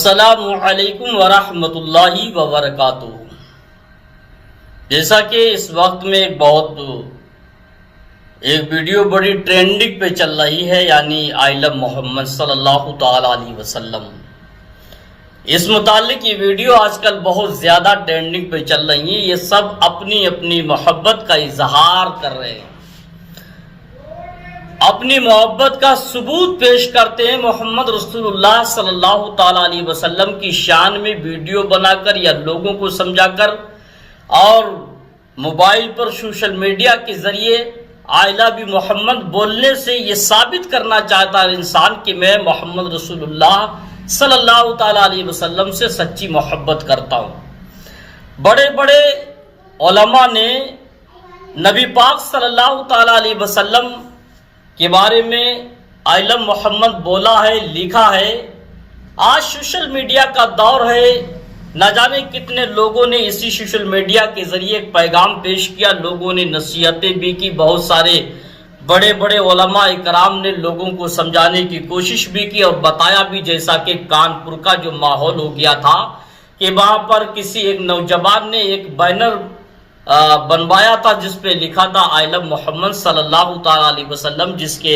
السلام علیکم ورحمۃ اللہ وبرکاتہ۔ جیسا کہ اس وقت میں ایک ویڈیو بڑی ٹرینڈنگ پہ چل رہی ہے، یعنی آئی لو محمد صلی اللہ تعالی علیہ وسلم۔ اس متعلق یہ ویڈیو آج کل بہت زیادہ ٹرینڈنگ پہ چل رہی ہیں۔ یہ سب اپنی اپنی محبت کا اظہار کر رہے ہیں، اپنی محبت کا ثبوت پیش کرتے ہیں محمد رسول اللہ صلی اللہ تعالی علیہ وسلم کی شان میں ویڈیو بنا کر یا لوگوں کو سمجھا کر، اور موبائل پر سوشل میڈیا کے ذریعے آئی لو یو محمد بولنے سے یہ ثابت کرنا چاہتا ہے انسان کہ میں محمد رسول اللہ صلی اللہ تعالی علیہ وسلم سے سچی محبت کرتا ہوں۔ بڑے بڑے علماء نے نبی پاک صلی اللہ تعالی علیہ وسلم کے بارے میں آئی لو محمد بولا ہے، لکھا ہے۔ آج سوشل میڈیا کا دور ہے، نہ جانے کتنے لوگوں نے اسی سوشل میڈیا کے ذریعے ایک پیغام پیش کیا، لوگوں نے نصیحتیں بھی کی، بہت سارے بڑے بڑے علماء اکرام نے لوگوں کو سمجھانے کی کوشش بھی کی اور بتایا بھی، جیسا کہ کانپور کا جو ماحول ہو گیا تھا کہ وہاں پر کسی ایک نوجوان نے ایک بینر بنوایا تھا جس پہ لکھا تھا آئی لو محمد صلی اللہ تعالی علیہ وسلم، جس کے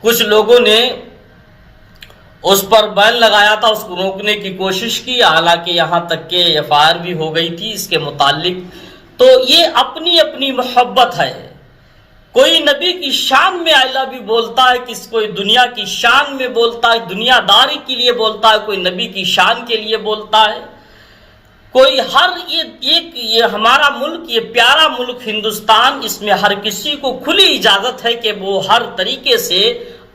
کچھ لوگوں نے اس پر بین لگایا تھا، اس کو روکنے کی کوشش کی، حالانکہ یہاں تک کہ FIR بھی ہو گئی تھی اس کے متعلق۔ تو یہ اپنی اپنی محبت ہے، کوئی نبی کی شان میں آئی لو یو بولتا ہے، کوئی دنیا کی شان میں بولتا ہے، دنیا داری کے لیے بولتا ہے، کوئی نبی کی شان کے لیے بولتا ہے، کوئی یہ ہمارا ملک، یہ پیارا ملک ہندوستان، اس میں ہر کسی کو کھلی اجازت ہے کہ وہ ہر طریقے سے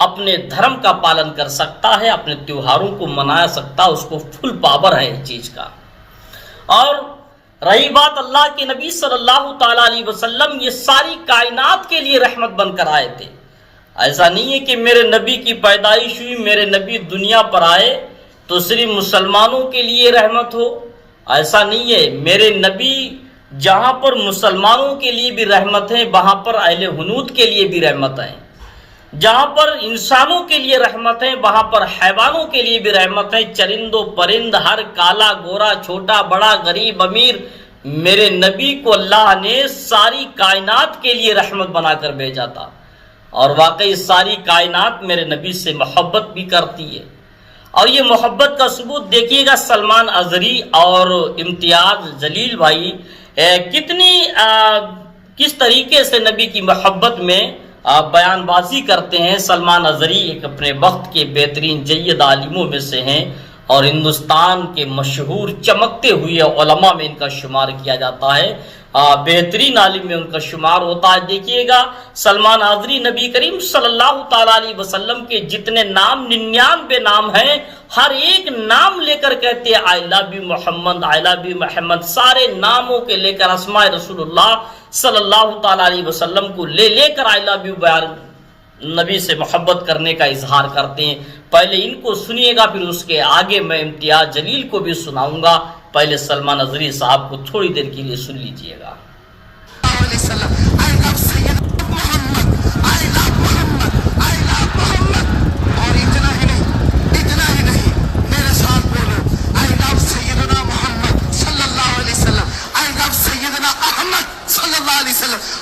اپنے دھرم کا پالن کر سکتا ہے، اپنے تیوہاروں کو منا سکتا ہے، اس کو فل پاور ہے اس چیز کا۔ اور رہی بات اللہ کے نبی صلی اللہ تعالی علیہ وسلم، یہ ساری کائنات کے لیے رحمت بن کر آئے تھے۔ ایسا نہیں ہے کہ میرے نبی کی پیدائش ہوئی، میرے نبی دنیا پر آئے تو صرف مسلمانوں کے لیے رحمت ہو، ایسا نہیں ہے۔ میرے نبی جہاں پر مسلمانوں کے لیے بھی رحمت ہے، وہاں پر اہل حنود کے لیے بھی رحمت ہے، جہاں پر انسانوں کے لیے رحمت ہے وہاں پر حیوانوں کے لیے بھی رحمت ہے، چرند و پرند، ہر کالا گورا، چھوٹا بڑا، غریب امیر، میرے نبی کو اللہ نے ساری کائنات کے لیے رحمت بنا کر بھیجا تھا، اور واقعی ساری کائنات میرے نبی سے محبت بھی کرتی ہے۔ اور یہ محبت کا ثبوت دیکھیے گا، سلمان اظہری اور امتیاز جلیل بھائی کس طریقے سے نبی کی محبت میں بیان بازی کرتے ہیں۔ سلمان اظہری ایک اپنے وقت کے بہترین جید عالموں میں سے ہیں، اور ہندوستان کے مشہور چمکتے ہوئے علماء میں ان کا شمار کیا جاتا ہے، بہترین عالم میں ان کا شمار ہوتا ہے۔ دیکھیے گا سلمان اظہری نبی کریم صلی اللہ تعالی علیہ وسلم کے جتنے نام، 99 نام ہیں، ہر ایک نام لے کر کہتے ہیں آئی love you Muhammad, I love you محمد، سارے ناموں کے لے کر اسماء رسول اللہ صلی اللہ تعالی علیہ وسلم کو لے کر آئی لو یو بیان نبی سے محبت کرنے کا اظہار کرتے ہیں۔ پہلے ان کو سنیے گا، پھر اس کے آگے میں امتیاز جلیل کو بھی سناؤں گا۔ پہلے سلمان اظہری صاحب کو تھوڑی دیر کے لیے سن لیجئے گا۔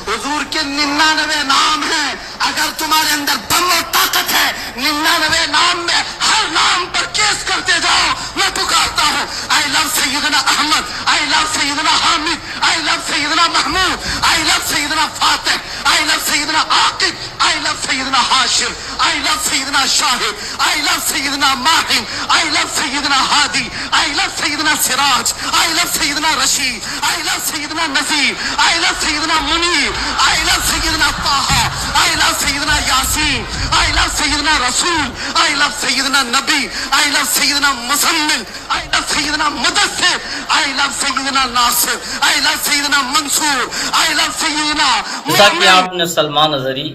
حضور کے 99 نام ہیں، اگر تمہارے اندر دم و طاقت ہے، 99 نام میں ہر نام پر کیس کرتے جاؤ۔ میں پکارتا ہوں آئی لو سیدنا احمد، آئی لو سیدنا حامد، آئی لو سیدنا محمود، آئی لو سیدنا فاتح، آئی لو سیدنا عاقب، آئی لو سیدنا حاشر، آئی لو سیدنا شاہد، آئی لو سیدنا ماہم، آئی لو سیدنا ہادی، آئی لو سیدنا سراج، آئی لو سیدنا رشید، آئی لو سیدنا نذیر، آئی لو سیدنا منیر، آئی لو سیدنا طه، آئی لو سیدنا یاسین، آئی لو سیدنا رسول، آئی لو سیدنا نبی، آئی لو سیدنا مزمل، آئی لو سیدنا مدثر، آئی لو سیدنا ناصر، آئی لو سیدنا منصور، آئی لو سیدنا جیسا کہ آپ نے سلمان اظہری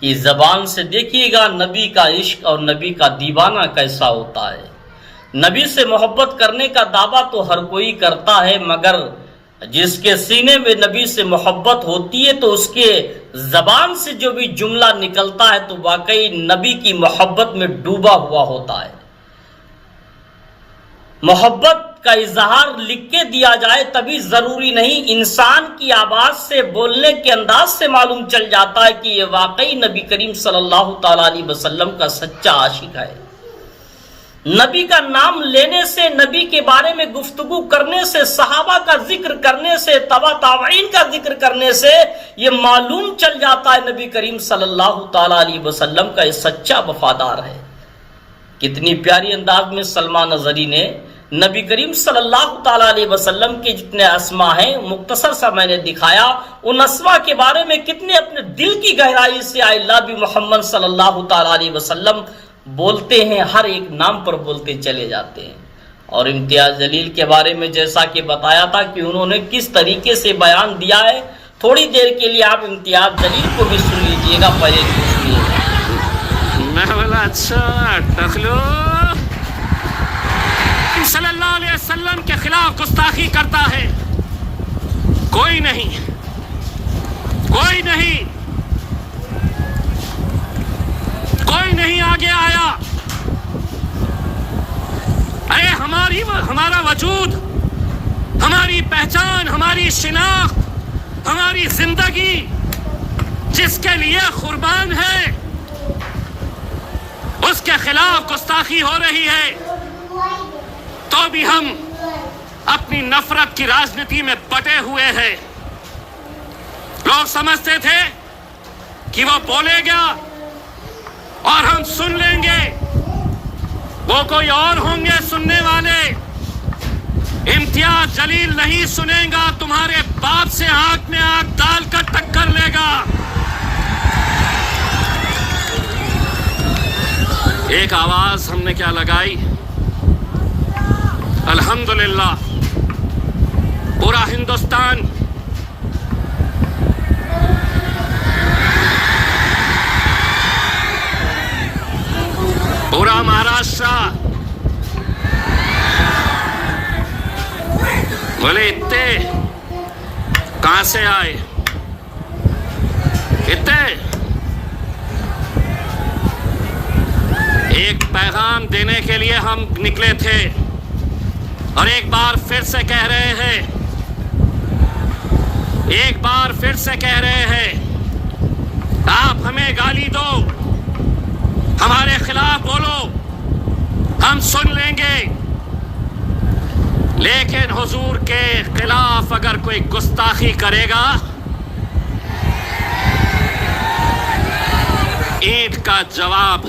کی زبان سے دیکھیے گا نبی کا عشق اور نبی کا دیوانہ کیسا ہوتا ہے۔ نبی سے محبت کرنے کا دعویٰ تو ہر کوئی کرتا ہے، مگر جس کے سینے میں نبی سے محبت ہوتی ہے تو اس کے زبان سے جو بھی جملہ نکلتا ہے تو واقعی نبی کی محبت میں ڈوبا ہوا ہوتا ہے۔ محبت کا اظہار لکھ کے دیا جائے تبھی ضروری نہیں، انسان کی آواز سے، بولنے کے انداز سے معلوم چل جاتا ہے کہ یہ واقعی نبی کریم صلی اللہ تعالی علیہ وسلم کا سچا عاشق ہے۔ نبی کا نام لینے سے، نبی کے بارے میں گفتگو کرنے سے، صحابہ کا ذکر کرنے سے، تبع تابعین کا ذکر کرنے سے یہ معلوم چل جاتا ہے نبی کریم صلی اللہ تعالی علیہ وسلم کا یہ سچا وفادار ہے۔ کتنی پیاری انداز میں سلمہ نظری نے نبی کریم صلی اللہ تعالی علیہ وسلم کے جتنے اسما ہیں مختصر سا میں نے دکھایا، ان اسما کے بارے میں کتنے اپنے دل کی گہرائی سے آئی اللہ محمد صلی اللہ تعالی علیہ وسلم بولتے ہیں، ہر ایک نام پر بولتے چلے جاتے ہیں۔ اور امتیاز جلیل کے بارے میں جیسا کہ بتایا تھا کہ انہوں نے کس طریقے سے بیان دیا ہے، تھوڑی دیر کے لیے آپ امتیاز جلیل کو بھی سن لیجئے گا، پہلے سنیے گا۔ میں بولا اچھا ٹخلو صلی اللہ علیہ وسلم کے خلاف گستاخی کرتا ہے، کوئی نہیں، کوئی نہیں، کوئی نہیں آگے آیا۔ ارے ہمارا وجود، ہماری پہچان، ہماری شناخت، ہماری زندگی جس کے لیے قربان ہے، اس کے خلاف گستاخی ہو رہی ہے، تو بھی ہم اپنی نفرت کی راجنیتی میں بٹے ہوئے ہیں۔ لوگ سمجھتے تھے کہ وہ بولے گا اور ہم سن لیں گے، وہ کوئی اور ہوں گے سننے والے۔ امتیاز جلیل نہیں سنے گا، تمہارے باپ سے آنکھ میں آنکھ ڈال کر ٹکر لے گا۔ ایک آواز ہم نے کیا لگائی، الحمدللہ پورا ہندوستان پورا مہاراشٹر بولے اتنے کہاں سے آئے، اتنے ایک پیغام دینے کے لیے ہم نکلے تھے، اور ایک بار پھر سے کہہ رہے ہیں، ایک بار پھر سے کہہ رہے ہیں، آپ ہمیں گالی دو، ہمارے خلاف بولو، ہم سن لیں گے، لیکن حضور کے خلاف اگر کوئی گستاخی کرے گا، اینٹ کا جواب۔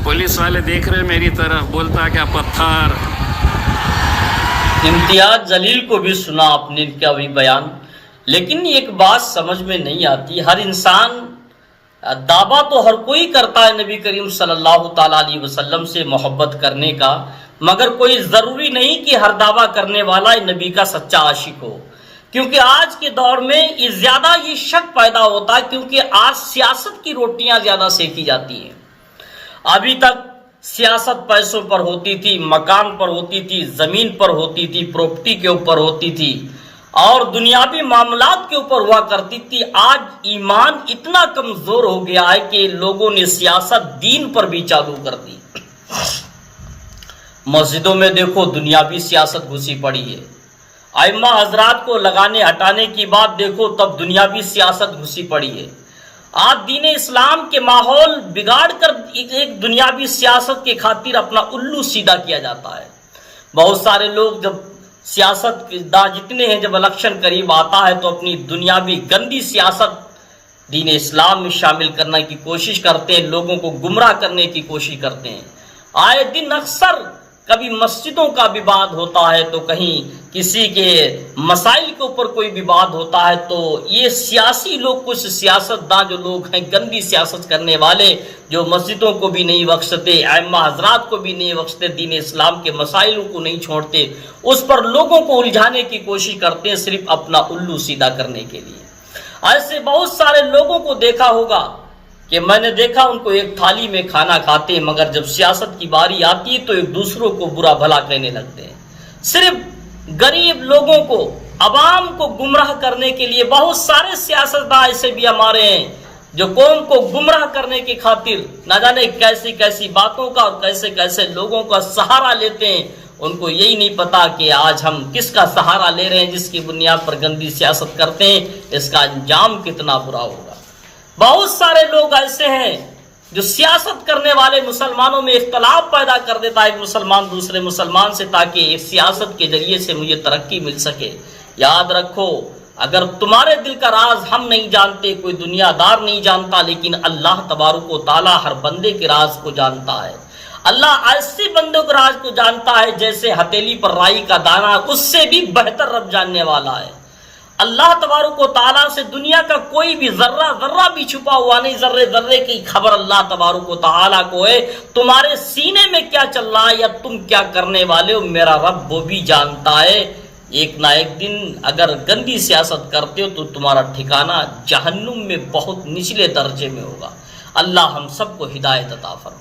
پولیس والے دیکھ رہے میری طرف، بولتا کیا پتھر۔ امتیاز جلیل کو بھی سنا آپ نے ان کا بھی بیان، لیکن ایک بات سمجھ میں نہیں آتی، ہر انسان دعویٰ تو ہر کوئی کرتا ہے نبی کریم صلی اللہ تعالی علیہ وسلم سے محبت کرنے کا، مگر کوئی ضروری نہیں کہ ہر دعویٰ کرنے والا نبی کا سچا عاشق ہو، کیونکہ آج کے دور میں زیادہ یہ شک پیدا ہوتا ہے، کیونکہ آج سیاست کی روٹیاں زیادہ سیکی جاتی ہیں۔ ابھی تک سیاست پیسوں پر ہوتی تھی، مکان پر ہوتی تھی، زمین پر ہوتی تھی، پراپرٹی کے اوپر ہوتی تھی، اور دنیاوی معاملات کے اوپر ہوا کرتی تھی۔ آج ایمان اتنا کمزور ہو گیا ہے کہ لوگوں نے سیاست دین پر بھی چالو کر دی۔ مسجدوں میں دیکھو دنیاوی سیاست گھسی پڑی ہے، ائمہ حضرات کو لگانے ہٹانے کی بات دیکھو تب دنیاوی سیاست گھسی پڑی ہے۔ آج دین اسلام کے ماحول بگاڑ کر ایک دنیاوی سیاست کے خاطر اپنا الو سیدھا کیا جاتا ہے۔ بہت سارے لوگ جب سیاست دا جتنے ہیں، جب الیکشن قریب آتا ہے تو اپنی دنیاوی گندی سیاست دین اسلام میں شامل کرنے کی کوشش کرتے ہیں، لوگوں کو گمراہ کرنے کی کوشش کرتے ہیں۔ آئے دن اکثر کبھی مسجدوں کا وواد ہوتا ہے تو کہیں کسی کے مسائل کے اوپر کوئی وواد ہوتا ہے، تو یہ سیاسی لوگ، کچھ سیاست داں جو لوگ ہیں، گندی سیاست کرنے والے، جو مسجدوں کو بھی نہیں بخشتے، ائمہ حضرات کو بھی نہیں بخشتے، دین اسلام کے مسائلوں کو نہیں چھوڑتے، اس پر لوگوں کو الجھانے کی کوشش کرتے ہیں صرف اپنا الو سیدھا کرنے کے لیے۔ ایسے بہت سارے لوگوں کو دیکھا ہوگا کہ میں نے دیکھا ان کو ایک تھالی میں کھانا کھاتے ہیں، مگر جب سیاست کی باری آتی ہے تو ایک دوسروں کو برا بھلا کہنے لگتے ہیں۔ صرف غریب لوگوں کو، عوام کو گمراہ کرنے کے لیے بہت سارے سیاستدان ایسے بھی ہمارے ہیں جو قوم کو گمراہ کرنے کی خاطر نہ جانے کیسی کیسی باتوں کا اور کیسے کیسے لوگوں کا سہارا لیتے ہیں. ان کو یہی نہیں پتا کہ آج ہم کس کا سہارا لے رہے ہیں، جس کی بنیاد پر گندی سیاست کرتے ہیں اس کا انجام کتنا برا ہوگا. بہت سارے لوگ ایسے ہیں جو سیاست کرنے والے مسلمانوں میں اختلاف پیدا کر دیتا ہے ایک مسلمان دوسرے مسلمان سے، تاکہ اس سیاست کے ذریعے سے مجھے ترقی مل سکے. یاد رکھو، اگر تمہارے دل کا راز ہم نہیں جانتے، کوئی دنیا دار نہیں جانتا، لیکن اللہ تبارک و تعالی ہر بندے کے راز کو جانتا ہے. اللہ ایسے بندوں کے راز کو جانتا ہے جیسے ہتھیلی پر رائی کا دانہ، اس سے بھی بہتر رب جاننے والا ہے. اللہ تبارک و تعالیٰ سے دنیا کا کوئی بھی ذرہ بھی چھپا ہوا نہیں. ذرے کی خبر اللہ تبارک و تعالیٰ کو ہے. تمہارے سینے میں کیا چل رہا ہے یا تم کیا کرنے والے ہو، میرا رب وہ بھی جانتا ہے. ایک نہ ایک دن اگر گندی سیاست کرتے ہو تو تمہارا ٹھکانہ جہنم میں بہت نچلے درجے میں ہوگا. اللہ ہم سب کو ہدایت عطا فرمائے.